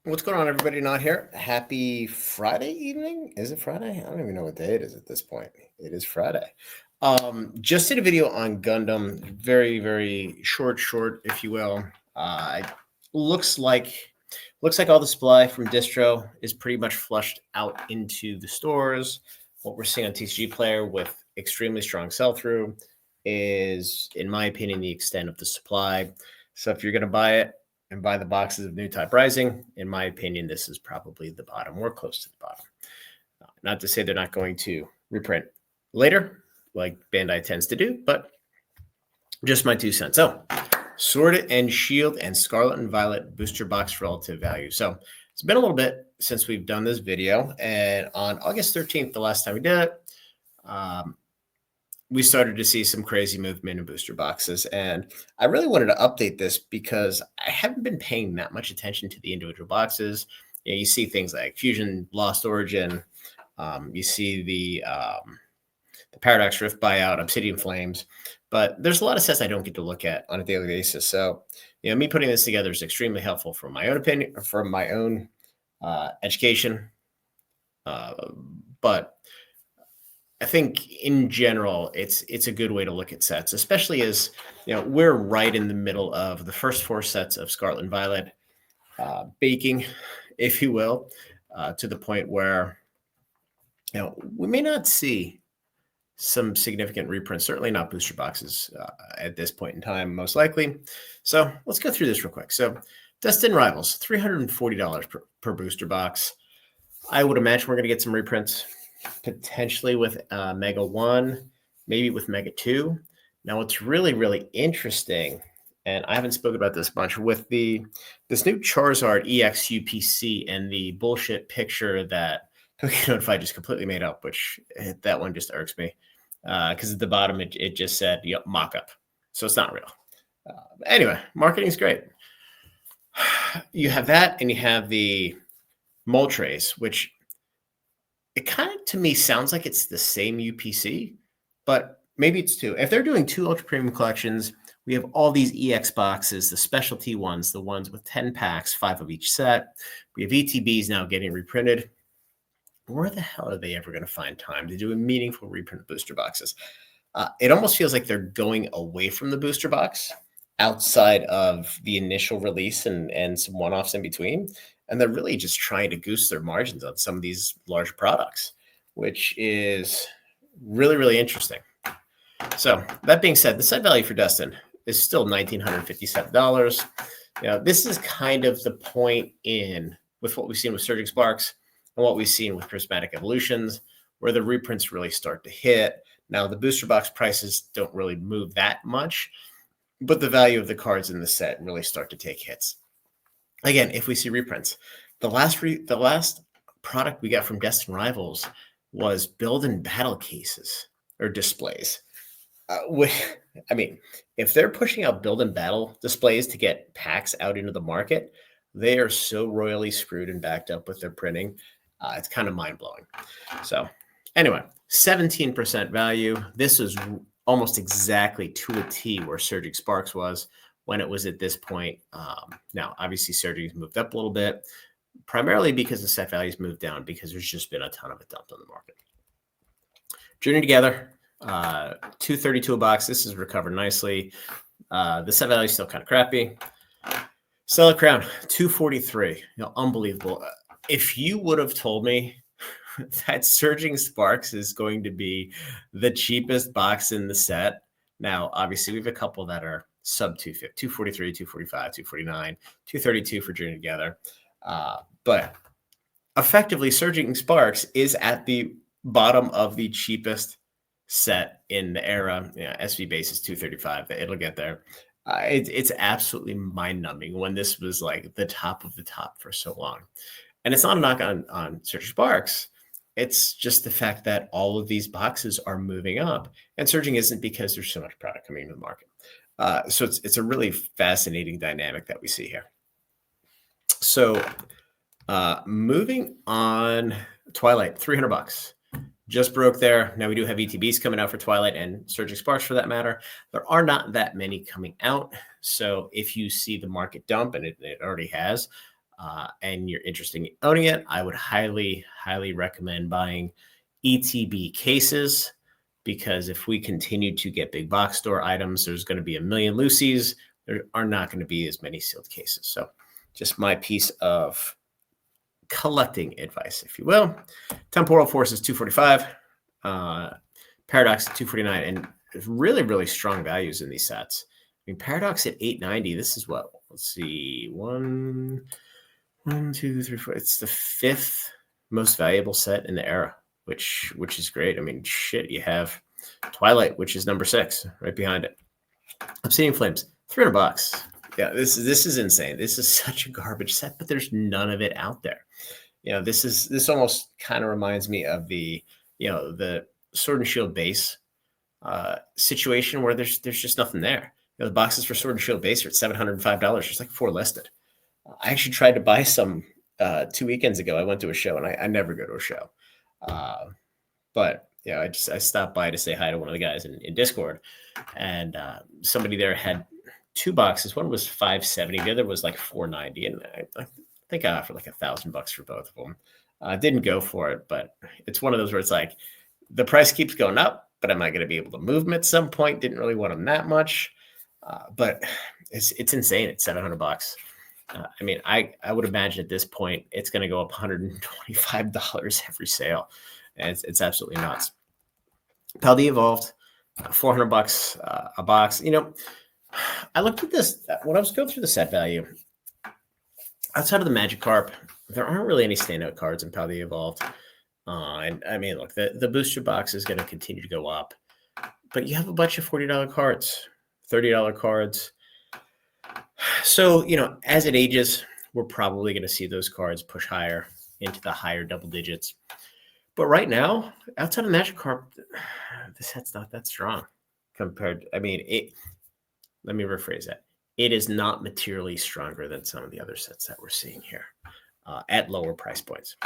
What's going on, everybody? Not here. Happy Friday evening. Is it Friday? I don't even know what day it is at this point. It is Friday. Just did a video on Gundam. Very, very short, if you will. It looks like all the supply from distro is pretty much flushed out into the stores. What we're seeing on TCG Player with extremely strong sell-through is, in my opinion, the extent of the supply. So if you're going to buy it, and buy the boxes of New Type Rising, in my opinion, this is probably the bottom. We're close to the bottom. Not to say they're not going to reprint later, like Bandai tends to do, but just my 2 cents. So, Sword and Shield and Scarlet and Violet booster box relative value. So, it's been a little bit since we've done this video, and on August 13th, the last time we did it, we started to see some crazy movement in booster boxes. And I really wanted to update this because I haven't been paying that much attention to the individual boxes. You see things like Fusion, Lost Origin. You see the Paradox Rift buyout, Obsidian Flames. But there's a lot of sets I don't get to look at on a daily basis. So, me putting this together is extremely helpful from my own opinion, from my own education. But I think in general, it's a good way to look at sets, especially as we're right in the middle of the first 4 sets of Scarlet and Violet baking, if you will, to the point where we may not see some significant reprints, certainly not booster boxes at this point in time, most likely. So let's go through this real quick. So Destin Rivals, $340 per booster box. I would imagine we're going to get some reprints, potentially with Mega 1, maybe with Mega 2. Now, what's really, really interesting, and I haven't spoken about this much, with this new Charizard EX UPC and the bullshit picture that Pokemon Notify just completely made up, which that one just irks me, because at the bottom it just said mock-up. So it's not real. Anyway, marketing's great. You have that, and you have the Moltres, which it kind of, to me, sounds like it's the same UPC, but maybe it's 2. If they're doing 2 Ultra Premium collections, we have all these EX boxes, the specialty ones, the ones with 10 packs, 5 of each set. We have ETBs now getting reprinted. Where the hell are they ever going to find time to do a meaningful reprint of booster boxes? It almost feels like they're going away from the booster box outside of the initial release and some one-offs in between. And they're really just trying to goose their margins on some of these large products, which is really, really interesting. So that being said, the set value for Destin is still $1,957. This is kind of the point in with what we've seen with Surging Sparks and what we've seen with Prismatic Evolutions, where the reprints really start to hit. Now, the booster box prices don't really move that much, but the value of the cards in the set really start to take hits. Again, if we see reprints, the last product we got from Destin Rivals was build and battle cases or displays. If they're pushing out build and battle displays to get packs out into the market, they are so royally screwed and backed up with their printing. It's kind of mind-blowing. So anyway, 17% value. This is almost exactly to a T where Surging Sparks was when it was at this point. Now, obviously, Surging's moved up a little bit, primarily because the set values moved down because there's just been a ton of it dumped on the market. Journey Together, $232 a box. This has recovered nicely. The set value is still kind of crappy. Stellar Crown, $243. Unbelievable. If you would have told me that Surging Sparks is going to be the cheapest box in the set, now, obviously, we have a couple that are sub 250, 243, 245, 249, 232 for Journey Together. But effectively, Surging Sparks is at the bottom of the cheapest set in the era. SV base is 235. It'll get there. It's absolutely mind-numbing when this was like the top of the top for so long. And it's not a knock on Surging Sparks. It's just the fact that all of these boxes are moving up, and surging isn't because there's so much product coming into the market. So it's a really fascinating dynamic that we see here. So moving on, Twilight, $300. Just broke there. Now we do have ETBs coming out for Twilight and Surging Sparks for that matter. There are not that many coming out. So if you see the market dump, and it already has, and you're interested in owning it, I would highly, highly recommend buying ETB cases, because if we continue to get big box store items, there's going to be a million Lucy's. There are not going to be as many sealed cases. So just my piece of collecting advice, if you will. Temporal Force is 245, Paradox 249, and there's really, really strong values in these sets. I mean, Paradox at 890. This is what? Let's see, one, two, three, four. It's the 5th most valuable set in the era, which is great. I mean, shit, you have Twilight, which is number 6, right behind it. Obsidian Flames, $300. Yeah, this is insane. This is such a garbage set, but there's none of it out there. This almost kind of reminds me of the Sword and Shield base situation where there's just nothing there. The boxes for Sword and Shield base are at $705. There's like 4 listed. I actually tried to buy some 2 weekends ago. I went to a show, and I never go to a show, but I stopped by to say hi to one of the guys in Discord, and somebody there had 2 boxes. One was $570, the other was like $490, and I think I offered like $1,000 for both of them. Didn't go for it, but it's one of those where it's like the price keeps going up, but am I going to be able to move them at some point? Didn't really want them that much, but it's insane at $700. I mean, I would imagine at this point it's going to go up $125 every sale, and it's absolutely nuts. Pal the Evolved, $400 a box. I looked at this when I was going through the set value. Outside of the Magikarp, there aren't really any standout cards in Pal the Evolved. And I mean, look, the booster box is going to continue to go up, but you have a bunch of $40 cards, $30 cards. So, as it ages, we're probably going to see those cards push higher into the higher double digits. But right now, outside of Magikarp, the set's not that strong compared. I mean, let me rephrase that. It is not materially stronger than some of the other sets that we're seeing here at lower price points.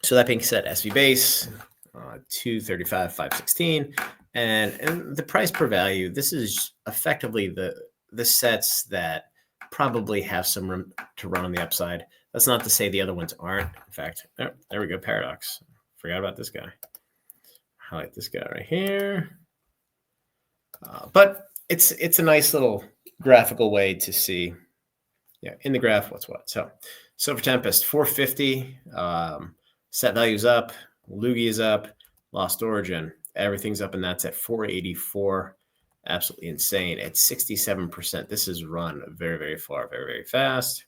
So that being said, SV base, 235, 516, and the price per value. This is effectively the sets that probably have some room to run on the upside. That's not to say the other ones aren't. In fact, there we go, Paradox. Forgot about this guy. Highlight this guy right here. But it's a nice little graphical way to see, in the graph what's what. So Silver Tempest, 450. Set value's up. Lugia is up. Lost Origin, everything's up, and that's at 484. Absolutely insane at 67%. This is run very, very far, very, very fast.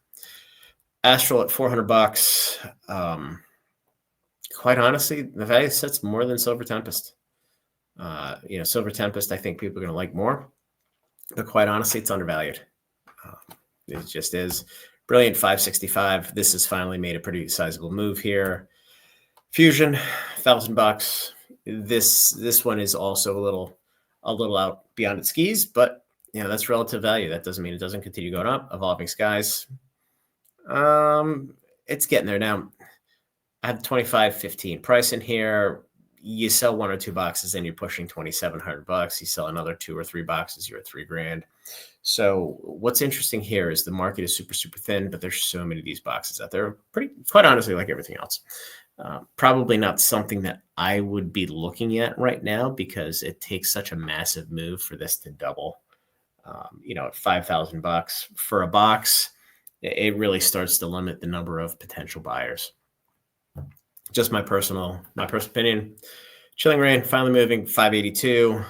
Astral at $400. Quite honestly, the value set's more than Silver Tempest. Silver Tempest, I think people are going to like more, but quite honestly, it's undervalued. It just is. Brilliant, 565. This has finally made a pretty sizable move here. Fusion, $1,000. This one is also a little out beyond its skis, but that's relative value. That doesn't mean it doesn't continue going up. Evolving Skies, it's getting there now. I have $25.15 price in here. You sell 1 or 2 boxes, and you're pushing $2,700. You sell another 2 or 3 boxes, you're at $3,000. So what's interesting here is the market is super, super thin, but there's so many of these boxes out there. Quite honestly, like everything else. Probably not something that I would be looking at right now, because it takes such a massive move for this to double. At $5,000 for a box, it really starts to limit the number of potential buyers. Just my personal opinion. Chilling Rain finally moving, 582.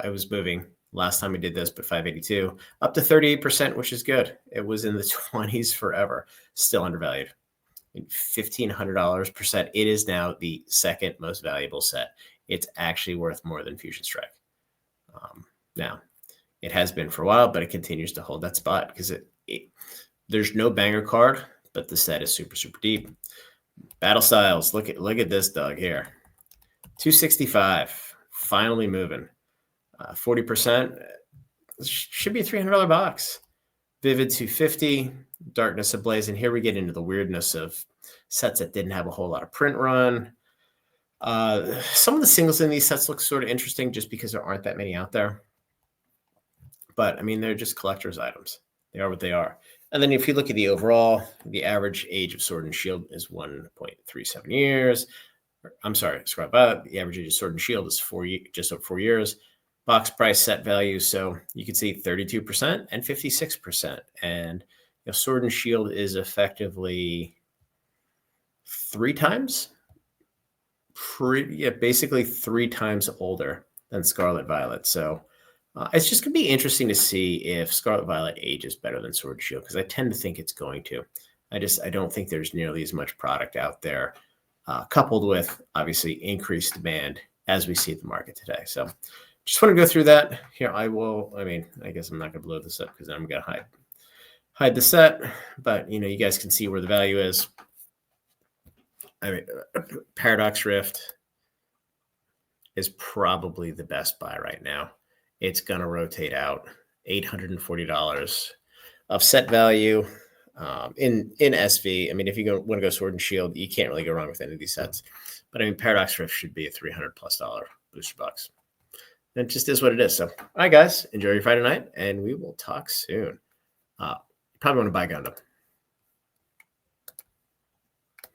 It was moving last time we did this, but 582 up to 38%, which is good. It was in the 20s forever, still undervalued. $1,500 per set. It is now the second most valuable set. It's actually worth more than Fusion Strike. Now, it has been for a while, but it continues to hold that spot because there's no banger card, but the set is super, super deep. Battle Styles, look at this dog here. 265, finally moving. 40%, should be a $300 box. Vivid 250, Darkness Ablaze, and here we get into the weirdness of sets that didn't have a whole lot of print run. Some of the singles in these sets look sort of interesting just because there aren't that many out there. But, I mean, they're just collector's items. They are what they are. And then if you look at the overall, the average age of Sword and Shield is 1.37 years. I'm sorry, Scarlet Violet. The average age of Sword and Shield is just over 4 years. Box price set value. So you can see 32% and 56%. And Sword and Shield is effectively 3 times, basically 3 times older than Scarlet Violet. So it's just going to be interesting to see if Scarlet Violet ages better than Sword and Shield, because I tend to think it's going to. I don't think there's nearly as much product out there, coupled with obviously increased demand as we see the market today. So just want to go through that here. I guess I'm not going to blow this up because I'm going to hide the set, but you guys can see where the value is. Paradox Rift is probably the best buy right now. It's going to rotate out $840 of set value in SV. If you want to go Sword and Shield, you can't really go wrong with any of these sets. But Paradox Rift should be a $300+ booster box. And it just is what it is. So, all right, guys, enjoy your Friday night, and we will talk soon. You probably want to buy Gundam.